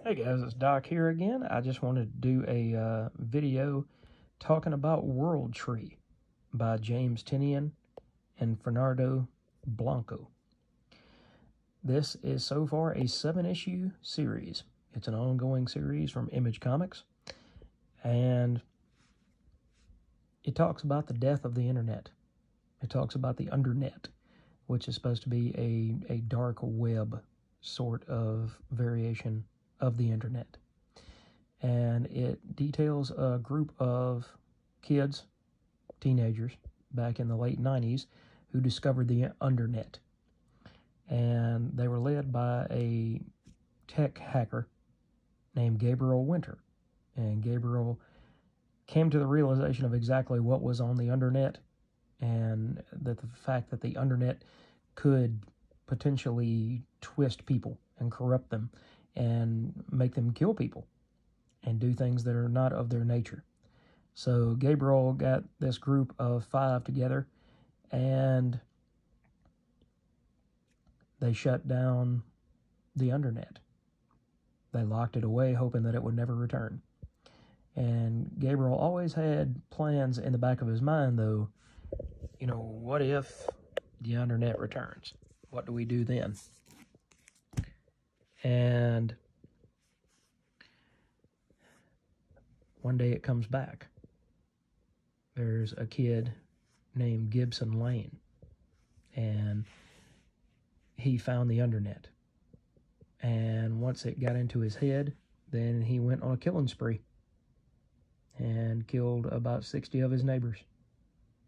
Hey guys, it's Doc here again. I just wanted to do a video talking about Worldtr33 by James Tinian and Fernando Blanco. This is so far a 7-issue series. It's an ongoing series from Image Comics, and it talks about the death of the internet. It talks about the Undernet, which is supposed to be a dark web sort of variation of the internet. And it details a group of kids, teenagers, back in the late 90s who discovered the Undernet. And they were led by a tech hacker named Gabriel Winter. And Gabriel came to the realization of exactly what was on the Undernet, and that the fact that the Undernet could potentially twist people and corrupt them and make them kill people and do things that are not of their nature. So Gabriel got this group of 5 together, and they shut down the Undernet. They locked it away, hoping that it would never return. And Gabriel always had plans in the back of his mind, though. You know, what if the Undernet returns? What do we do then? And one day it comes back. There's a kid named Gibson Lane, and he found the Undernet. And once it got into his head, then he went on a killing spree and killed about 60 of his neighbors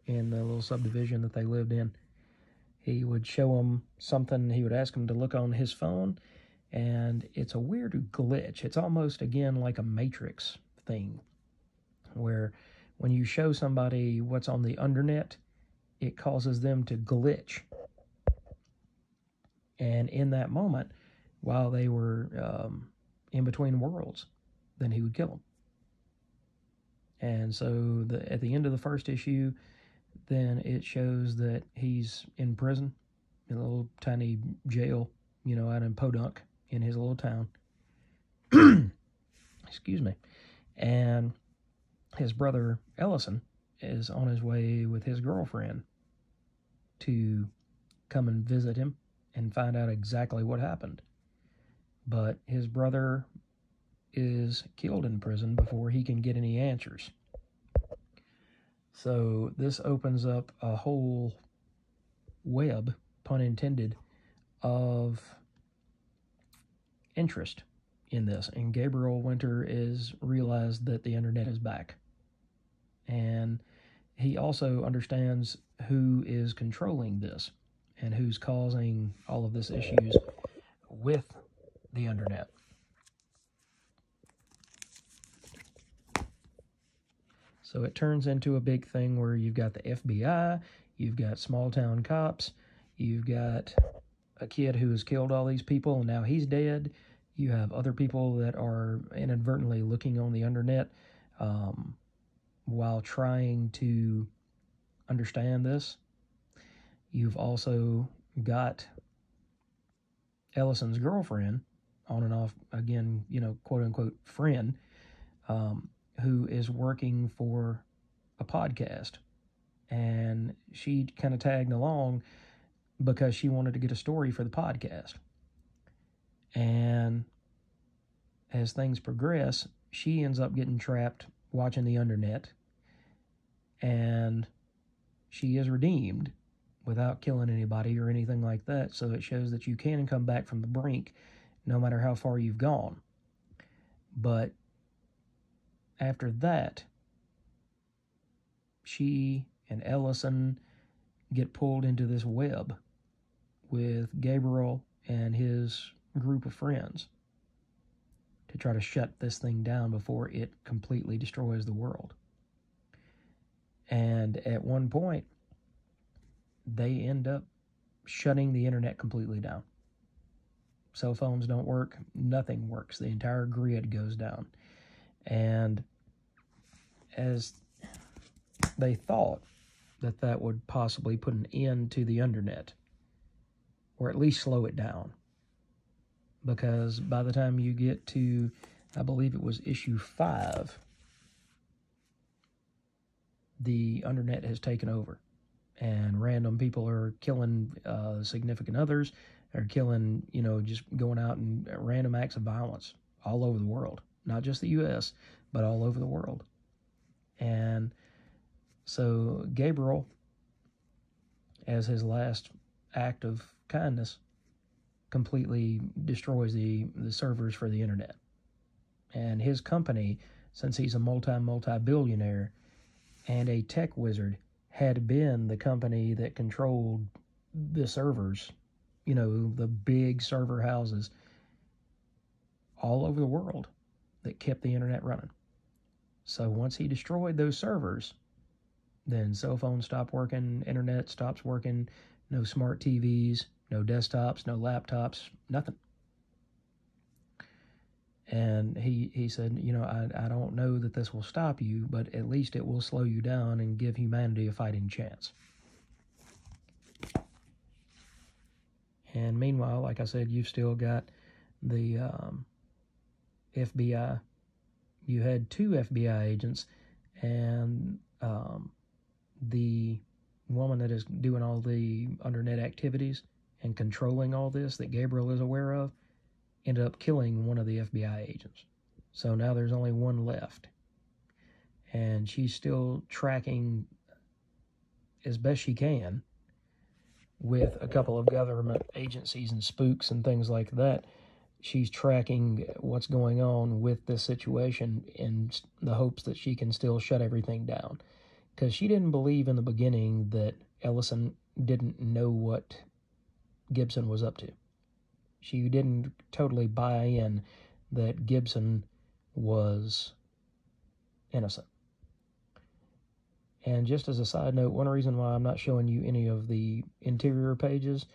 in the little subdivision that they lived in. He would show them something, he would ask them to look on his phone, and it's a weird glitch. It's almost, again, like a Matrix thing, where when you show somebody what's on the Undernet, it causes them to glitch. And in that moment, while they were in between worlds, then he would kill them. And so at the end of the first issue, then it shows that he's in prison, in a little tiny jail, you know, out in Podunk, in his little town. Excuse me. And his brother Ellison is on his way with his girlfriend to come and visit him and find out exactly what happened. But his brother is killed in prison before he can get any answers. So this opens up a whole web, pun intended, of interest in this. And Gabriel Winter is realized that the Undernet is back. And he also understands who is controlling this and who's causing all of this issues with the Undernet. So it turns into a big thing where you've got the FBI, you've got small town cops, you've got a kid who has killed all these people and now he's dead. You have other people that are inadvertently looking on the Undernet while trying to understand this. You've also got Ellison's girlfriend, on and off, again, you know, quote-unquote friend, who is working for a podcast. And she kind of tagged along because she wanted to get a story for the podcast. And as things progress, she ends up getting trapped watching the Undernet. And she is redeemed without killing anybody or anything like that. So it shows that you can come back from the brink no matter how far you've gone. But after that, she and Ellison get pulled into this web with Gabriel and his group of friends to try to shut this thing down before it completely destroys the world. And at one point, they end up shutting the internet completely down. Cell phones don't work, nothing works. The entire grid goes down. And as they thought that that would possibly put an end to the Undernet, or at least slow it down, because by the time you get to, I believe it was issue 5, the Undernet has taken over, and random people are killing significant others, are killing, just going out and random acts of violence all over the world, not just the U.S., but all over the world. And so Gabriel, as his last act of kindness, completely destroys the servers for the internet. And his company, since he's a multi-billionaire and a tech wizard, had been the company that controlled the servers, the big server houses all over the world that kept the internet running. So once he destroyed those servers, then cell phones stop working, internet stops working, no smart TVs, no desktops, no laptops, nothing. And he said, I don't know that this will stop you, but at least it will slow you down and give humanity a fighting chance. And meanwhile, like I said, you've still got the FBI. You had 2 FBI agents, and the woman that is doing all the Undernet activities and controlling all this that Gabriel is aware of ended up killing one of the FBI agents. So now there's only one left. And she's still tracking as best she can with a couple of government agencies and spooks and things like that. She's tracking what's going on with this situation in the hopes that she can still shut everything down. Because she didn't believe in the beginning that Ellison didn't know what Gibson was up to. She didn't totally buy in that Gibson was innocent. And just as a side note, one reason why I'm not showing you any of the interior pages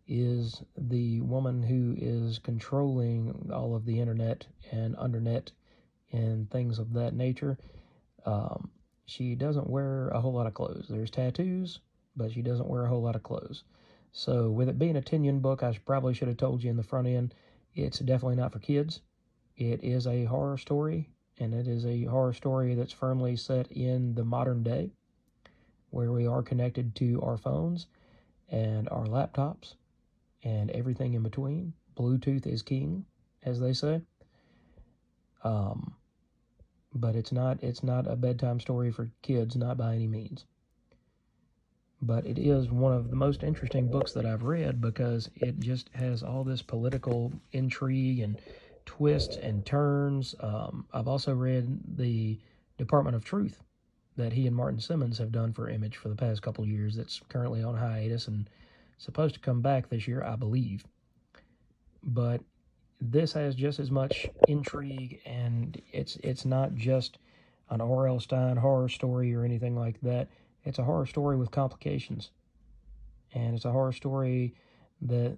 is the woman who is controlling all of the internet and Undernet and things of that nature. She doesn't wear a whole lot of clothes. There's tattoos, but she doesn't wear a whole lot of clothes. So with it being a Tinian book, I probably should have told you in the front end, it's definitely not for kids. It is a horror story, and it is a horror story that's firmly set in the modern day, where we are connected to our phones and our laptops and everything in between. Bluetooth is king, as they say. But it's not a bedtime story for kids, not by any means. But it is one of the most interesting books that I've read because it just has all this political intrigue and twists and turns. I've also read the Department of Truth that he and Martin Simmons have done for Image for the past couple of years. That's currently on hiatus and supposed to come back this year, I believe. But this has just as much intrigue, and it's not just an R.L. Stine horror story or anything like that. It's a horror story with complications. And it's a horror story that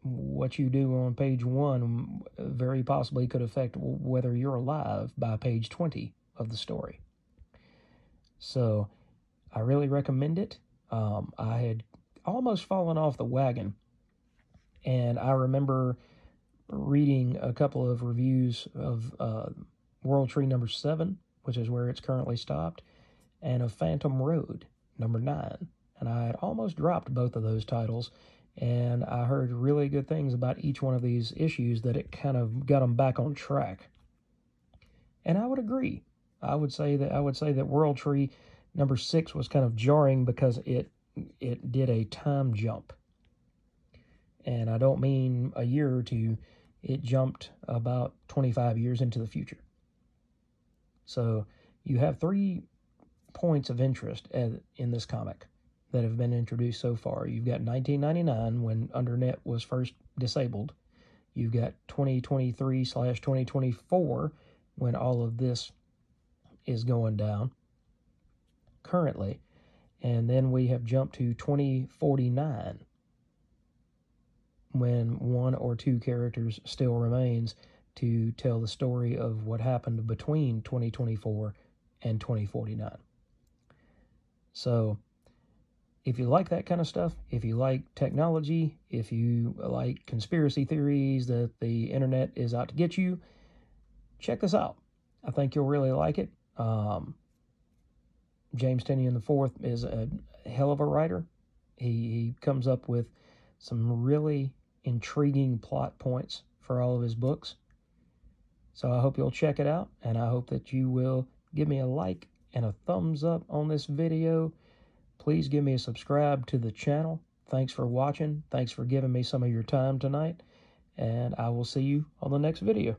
what you do on page 1 very possibly could affect whether you're alive by page 20 of the story. So I really recommend it. I had almost fallen off the wagon, and I remember reading a couple of reviews of Worldtr33 number 7, which is where it's currently stopped, and of Phantom Road number 9. And I had almost dropped both of those titles, and I heard really good things about each one of these issues, that it kind of got them back on track. And I would agree. I would say that Worldtr33 number 6 was kind of jarring because it did a time jump. And I don't mean a year or two. It jumped about 25 years into the future. So you have 3 points of interest in this comic that have been introduced so far. You've got 1999, when Undernet was first disabled. You've got 2023/2024, when all of this is going down currently. And then we have jumped to 2049, when 1 or 2 characters still remains to tell the story of what happened between 2024 and 2049. So if you like that kind of stuff, if you like technology, if you like conspiracy theories that the internet is out to get you, check this out. I think you'll really like it. James Tynion IV is a hell of a writer. He comes up with some really intriguing plot points for all of his books. So I hope you'll check it out, and I hope that you will give me a like and a thumbs up on this video. Please give me a subscribe to the channel. Thanks for watching. Thanks for giving me some of your time tonight, and I will see you on the next video.